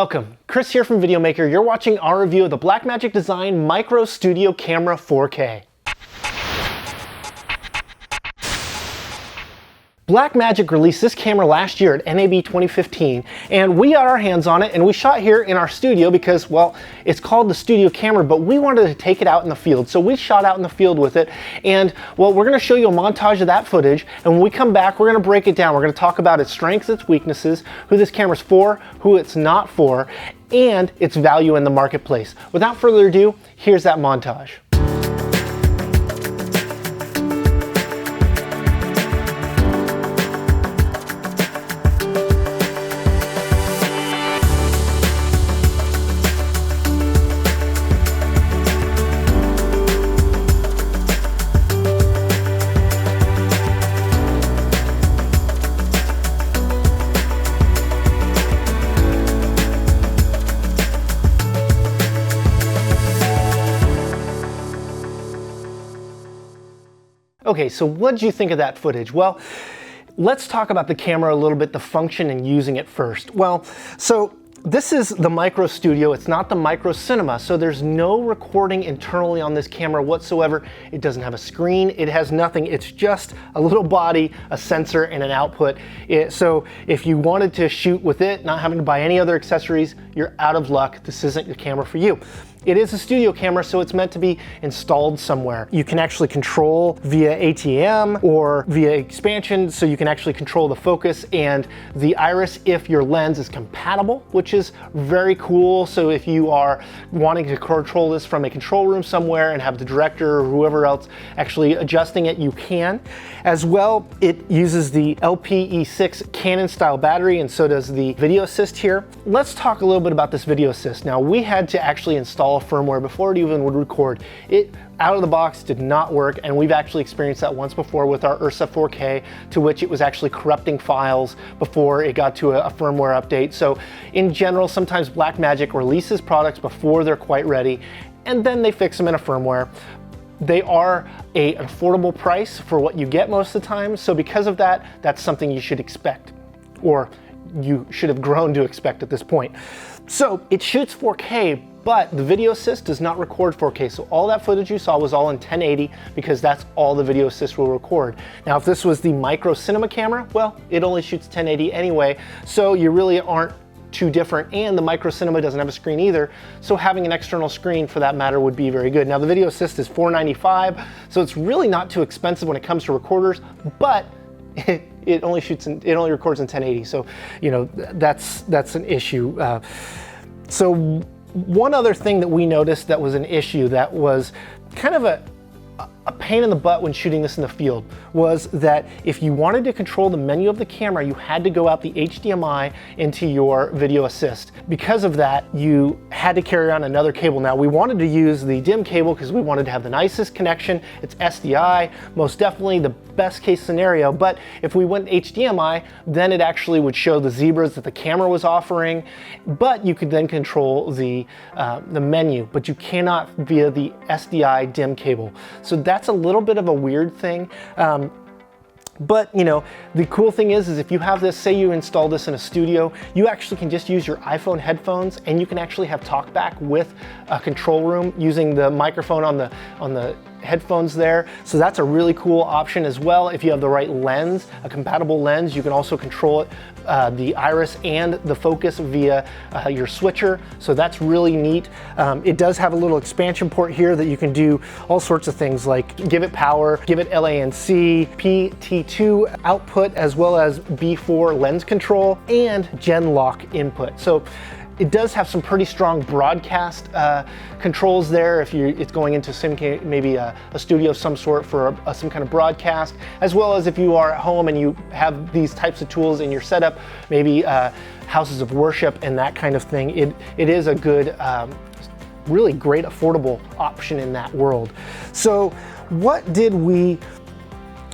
Welcome, Chris here from Videomaker. You're watching our review of the Blackmagic Design Micro Studio Camera 4K. Blackmagic released this camera last year at NAB 2015, and we got our hands on it and we shot here in our studio because, well, it's called the studio camera, but we wanted to take it out in the field. So we shot out in the field with it, and well, we're gonna show you a montage of that footage, and when we come back, we're gonna break it down. We're gonna talk about its strengths, its weaknesses, who this camera's for, who it's not for, and its value in the marketplace. Without further ado, here's that montage. Okay, so what did you think of that footage? Well, let's talk about the camera a little bit, the function and using it first. Well, so this is the Micro Studio. It's not the Micro Cinema, so there's no recording internally on this camera whatsoever. It doesn't have a screen. It has nothing. It's just a little body, a sensor, and an output. So if you wanted to shoot with it, not having to buy any other accessories, you're out of luck. This isn't the camera for you. It is a studio camera, so it's meant to be installed somewhere. You can actually control via ATM or via expansion, so you can actually control the focus and the iris if your lens is compatible, which is very cool. So if you are wanting to control this from a control room somewhere and have the director or whoever else actually adjusting it, you can. As well, it uses the LPE6 Canon style battery, and so does the Video Assist here. Let's talk a little bit about this Video Assist. Now, we had to actually install firmware before it even would record. It out of the box did not work, and we've actually experienced that once before with our URSA 4K, to which it was actually corrupting files before it got to a firmware update. So in general, sometimes Blackmagic releases products before they're quite ready, and then they fix them in a firmware. They are an affordable price for what you get most of the time, so because of that, that's something you should expect, or you should have grown to expect at this point. So it shoots 4K, but the Video Assist does not record 4K. So all that footage you saw was all in 1080 because that's all the Video Assist will record. Now, if this was the Micro Cinema camera, well, it only shoots 1080 anyway, so you really aren't too different, and the Micro Cinema doesn't have a screen either, so having an external screen for that matter would be very good. Now, the Video Assist is $495, so it's really not too expensive when it comes to recorders, but it only records in 1080, so you know that's an issue. So one other thing that we noticed that was an issue that was kind of a pain in the butt when shooting this in the field was that if you wanted to control the menu of the camera, you had to go out the HDMI into your Video Assist. Because of that, you had to carry on another cable. Now, we wanted to use the DIMM cable because we wanted to have the nicest connection. It's SDI, most definitely the best case scenario, but if we went HDMI, then it actually would show the zebras that the camera was offering, but you could then control the menu, but you cannot via the SDI DIMM cable. So that's a little bit of a weird thing. But you know, the cool thing is if you have this, say you install this in a studio, you actually can just use your iPhone headphones, and you can actually have talkback with a control room using the microphone on the headphones there. So that's a really cool option as well. If you have the right lens, a compatible lens, you can also control it, the iris and the focus via your switcher. So that's really neat. It does have a little expansion port here that you can do all sorts of things like give it power, give it LANC, PT2 output, as well as B4 lens control and Gen Lock input. So it does have some pretty strong broadcast controls there if it's going into maybe a studio of some sort for some kind of broadcast, as well as if you are at home and you have these types of tools in your setup, maybe houses of worship and that kind of thing. It is a good, really great affordable option in that world. So what did we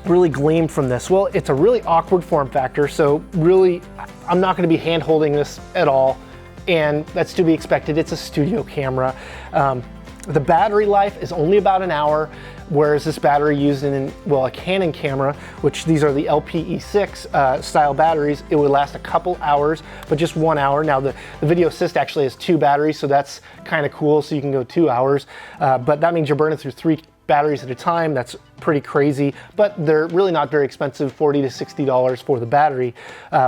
really glean from this? Well, it's a really awkward form factor, so really I'm not going to be hand holding this at all, and that's to be expected. It's a studio camera. The battery life is only about an hour. whereas this battery used in, well, a Canon camera, which these are the LPE6 style batteries, it would last a couple hours, but just 1 hour. Now the Video Assist actually has 2 batteries, so that's kind of cool, so you can go 2 hours, but that means you're burning through 3 batteries at a time. That's pretty crazy, but they're really not very expensive, $40 to $60 for the battery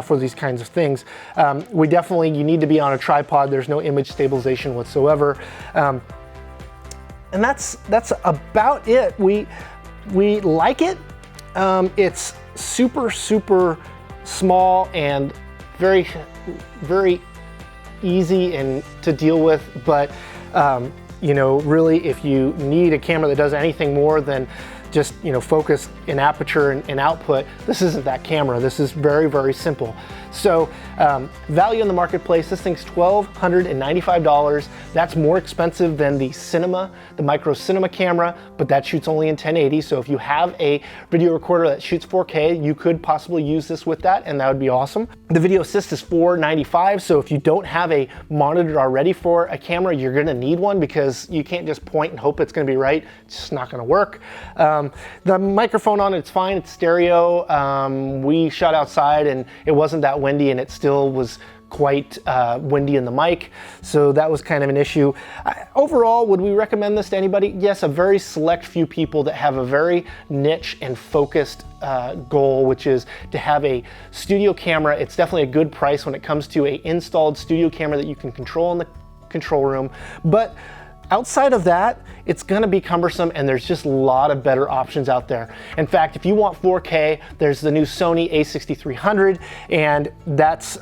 for these kinds of things. You need to be on a tripod. There's no image stabilization whatsoever. And that's about it. We like it. It's super small and very easy and to deal with, but you know, really, if you need a camera that does anything more than just, you know, focus in aperture and output, this isn't that camera. This is very simple. So value in the marketplace, this thing's $1,295. That's more expensive than the Cinema, the Micro Cinema camera, but that shoots only in 1080. So if you have a video recorder that shoots 4K, you could possibly use this with that, and that would be awesome. The Video Assist is $495. So if you don't have a monitor already for a camera, you're gonna need one, because you can't just point and hope it's gonna be right. It's just not gonna work. The microphone on it's fine, it's stereo. We shot outside and it wasn't that windy, and it still was quite windy in the mic, so that was kind of an issue. Overall, would we recommend this to anybody? Yes, a very select few people that have a very niche and focused goal, which is to have a studio camera. It's definitely a good price when it comes to a installed studio camera that you can control in the control room, but outside of that, it's gonna be cumbersome, and there's just a lot of better options out there. In fact, if you want 4K, there's the new Sony A6300, and that's,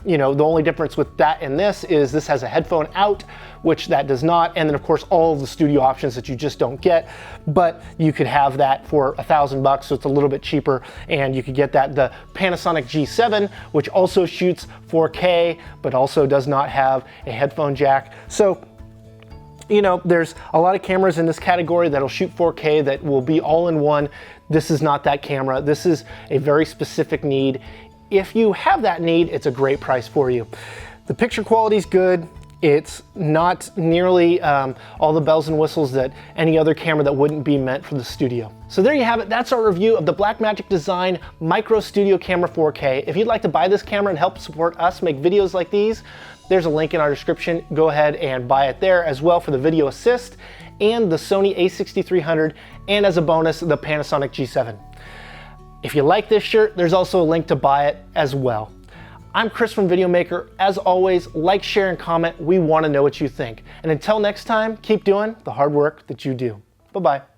you know, the only difference with that and this is this has a headphone out, which that does not, and then of course all of the studio options that you just don't get, but you could have that for $1,000 so it's a little bit cheaper, and you could get that. The Panasonic G7, which also shoots 4K, but also does not have a headphone jack. So, you know, there's a lot of cameras in this category that'll shoot 4K that will be all in one. This is not that camera. This is a very specific need. If you have that need, it's a great price for you. The picture quality is good. It's not nearly all the bells and whistles that any other camera that wouldn't be meant for the studio. So there you have it. That's our review of the Blackmagic Design Micro Studio Camera 4K. If you'd like to buy this camera and help support us make videos like these, there's a link in our description. Go ahead and buy it there as well for the Video Assist and the Sony A6300, and as a bonus, the Panasonic G7. If you like this shirt, there's also a link to buy it as well. I'm Chris from Videomaker. As always, like, share, and comment. We want to know what you think. And until next time, keep doing the hard work that you do. Bye-bye.